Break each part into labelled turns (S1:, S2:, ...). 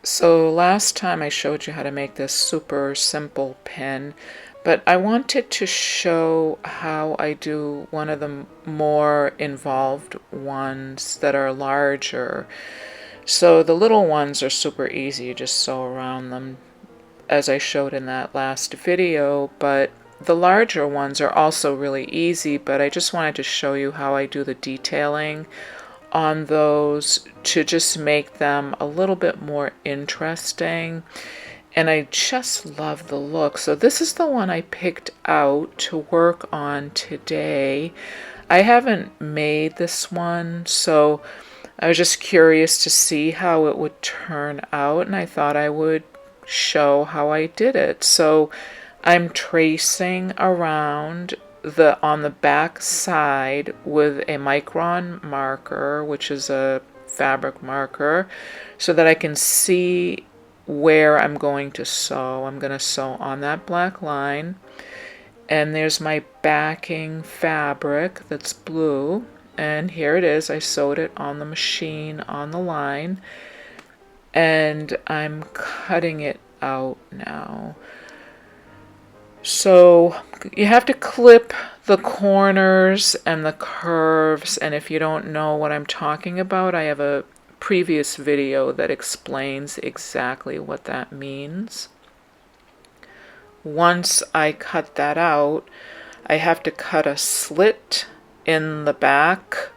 S1: So last time I showed you how to make this super simple pin, but I wanted to show how I do one of the more involved ones that are larger. So the little ones are super easy, you just sew around them as I showed in that last video, but the larger ones are also really easy, but I just wanted to show you how I do the detailing on those to just make them a little bit more interesting. And I just love the look. So this is the one I picked out to work on today. I haven't made this one, so I was just curious to see how it would turn out, and I thought I would show how I did it. So I'm tracing around on the back side with a micron marker, which is a fabric marker, so that I can see where I'm going to sew. I'm going to sew on that black line, and there's my backing fabric that's blue, and here it is. I sewed it on the machine on the line, and I'm cutting it out now. So you have to clip the corners and the curves, and if you don't know what I'm talking about, I have a previous video that explains exactly what that means. Once I cut that out, I have to cut a slit in the back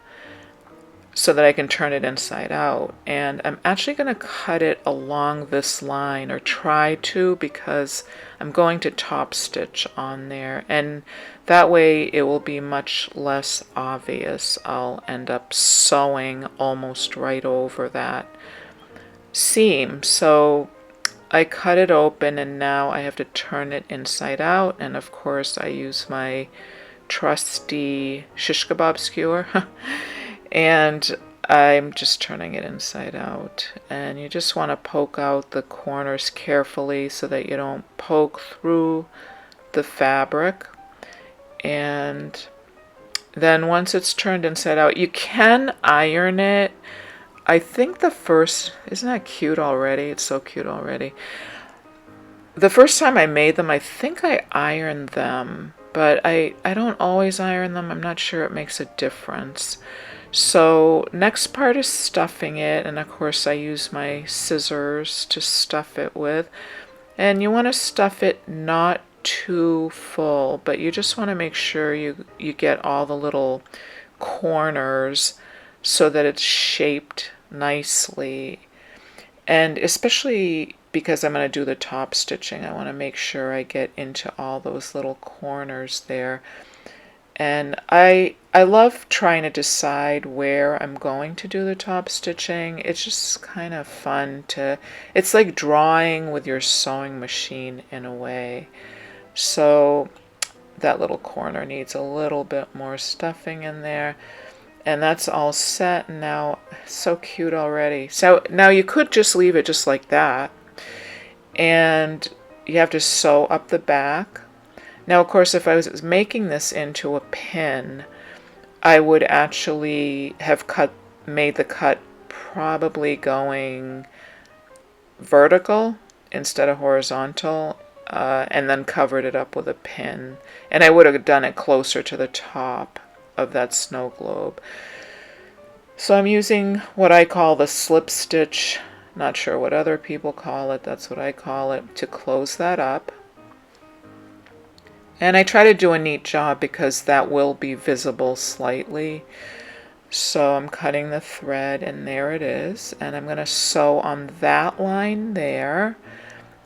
S1: so that I can turn it inside out. And I'm actually going to cut it along this line, or try to, because I'm going to top stitch on there, and that way it will be much less obvious. I'll end up sewing almost right over that seam. So I cut it open, and now I have to turn it inside out, and of course I use my trusty shish kebab skewer and I'm just turning it inside out. And you just want to poke out the corners carefully so that you don't poke through the fabric. And then once it's turned inside out, you can iron it. I think isn't that cute already? It's so cute already. The first time I made them, I think I ironed them, but I don't always iron them. I'm not sure it makes a difference. So next part is stuffing it, and of course I use my scissors to stuff it with. And you want to stuff it not too full, but you just want to make sure you get all the little corners so that it's shaped nicely. And especially because I'm going to do the top stitching, I want to make sure I get into all those little corners there. And I love trying to decide where I'm going to do the top stitching. It's just kind of fun it's like drawing with your sewing machine in a way. So that little corner needs a little bit more stuffing in there. And that's all set now. So cute already. So now you could just leave it just like that. And you have to sew up the back. Now, of course, if I was making this into a pin, I would actually have made the cut probably going vertical instead of horizontal, and then covered it up with a pin. And I would have done it closer to the top of that snow globe. So I'm using what I call the slip stitch. Not sure what other people call it. That's what I call it, to close that up. And I try to do a neat job because that will be visible slightly. So I'm cutting the thread, and there it is. And I'm going to sew on that line there.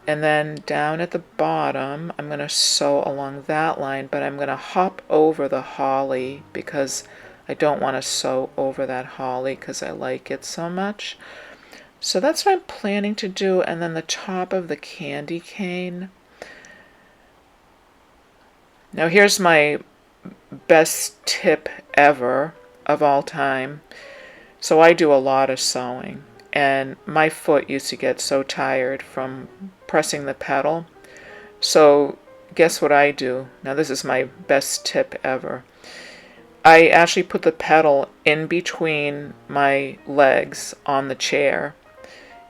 S1: And then down at the bottom, I'm going to sew along that line, but I'm going to hop over the holly because I don't want to sew over that holly because I like it so much. So that's what I'm planning to do. And then the top of the candy cane. Now here's my best tip ever of all time. So I do a lot of sewing, and my foot used to get so tired from pressing the pedal. So guess what I do? Now this is my best tip ever. I actually put the pedal in between my legs on the chair,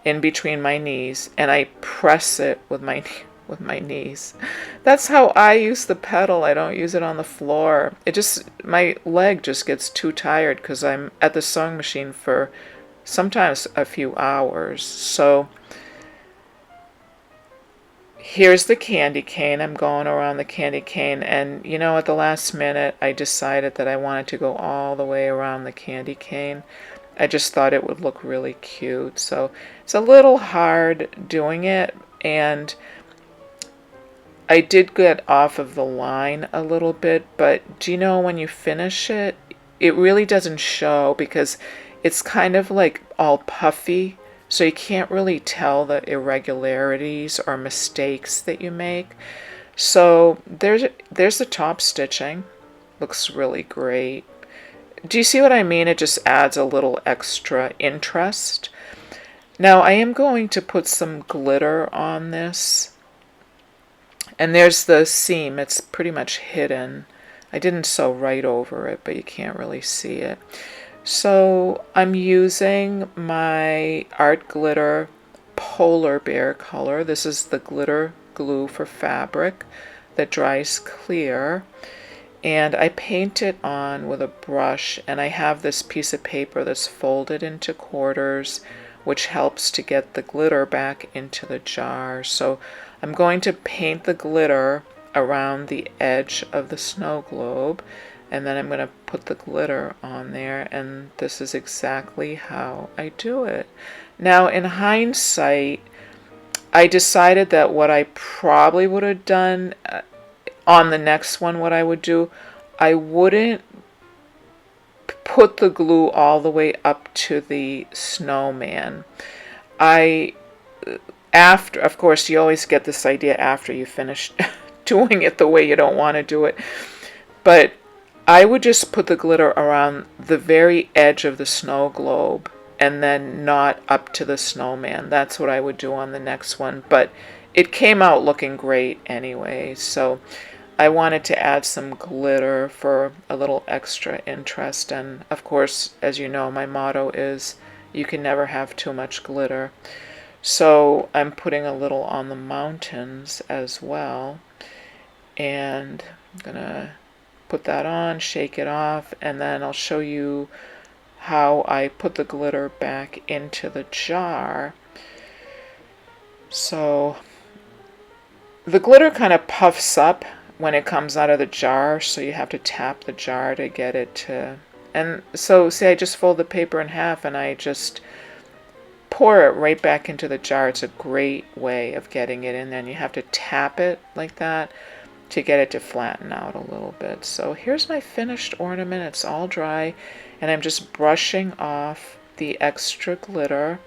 S1: in between my knees, and I press it with my knees. That's how I use the pedal. I don't use it on the floor. My leg just gets too tired because I'm at the sewing machine for sometimes a few hours. So here's the candy cane. I'm going around the candy cane, and at the last minute I decided that I wanted to go all the way around the candy cane. I just thought it would look really cute. So it's a little hard doing it, and I did get off of the line a little bit, but do you know when you finish it, it really doesn't show because it's kind of like all puffy, so you can't really tell the irregularities or mistakes that you make. So there's the top stitching. Looks really great. Do you see what I mean? It just adds a little extra interest. Now I am going to put some glitter on this. And there's the seam. It's pretty much hidden. I didn't sew right over it, but you can't really see it. So I'm using my Art Glitter Polar Bear color. This is the glitter glue for fabric that dries clear. And I paint it on with a brush, and I have this piece of paper that's folded into quarters, which helps to get the glitter back into the jar. So I'm going to paint the glitter around the edge of the snow globe, and then I'm going to put the glitter on there, and this is exactly how I do it. Now, in hindsight, I decided that what I probably would have done on the next one, what I would do, I wouldn't put the glue all the way up to the snowman. After, of course, you always get this idea after you finish doing it the way you don't want to do it. But I would just put the glitter around the very edge of the snow globe and then not up to the snowman. That's what I would do on the next one. But it came out looking great anyway. So I wanted to add some glitter for a little extra interest. And of course, as you know, my motto is you can never have too much glitter. So I'm putting a little on the mountains as well, and I'm gonna put that on, shake it off, and then I'll show you how I put the glitter back into the jar. So the glitter kind of puffs up when it comes out of the jar, so you have to tap the jar to get it to, and so see, I just fold the paper in half and I just pour it right back into the jar. It's a great way of getting it in there, and you have to tap it like that to get it to flatten out a little bit. So here's my finished ornament. It's all dry, and I'm just brushing off the extra glitter,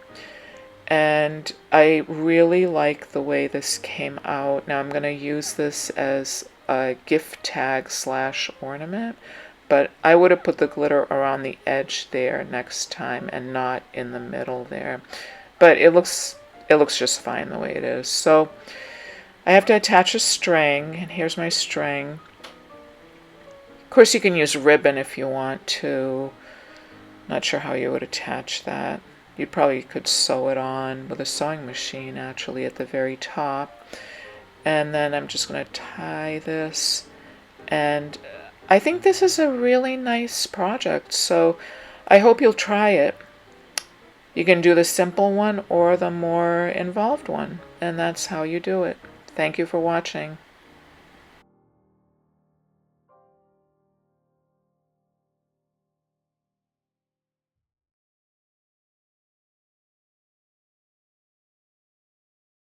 S1: and I really like the way this came out. Now I'm going to use this as a gift tag / ornament, but I would have put the glitter around the edge there next time and not in the middle there. But it looks just fine the way it is. So I have to attach a string, and here's my string. Of course, you can use ribbon if you want to. Not sure how you would attach that. You probably could sew it on with a sewing machine actually at the very top. And then I'm just going to tie this, and I think this is a really nice project, so I hope you'll try it. You can do the simple one or the more involved one, and that's how you do it. Thank you for watching.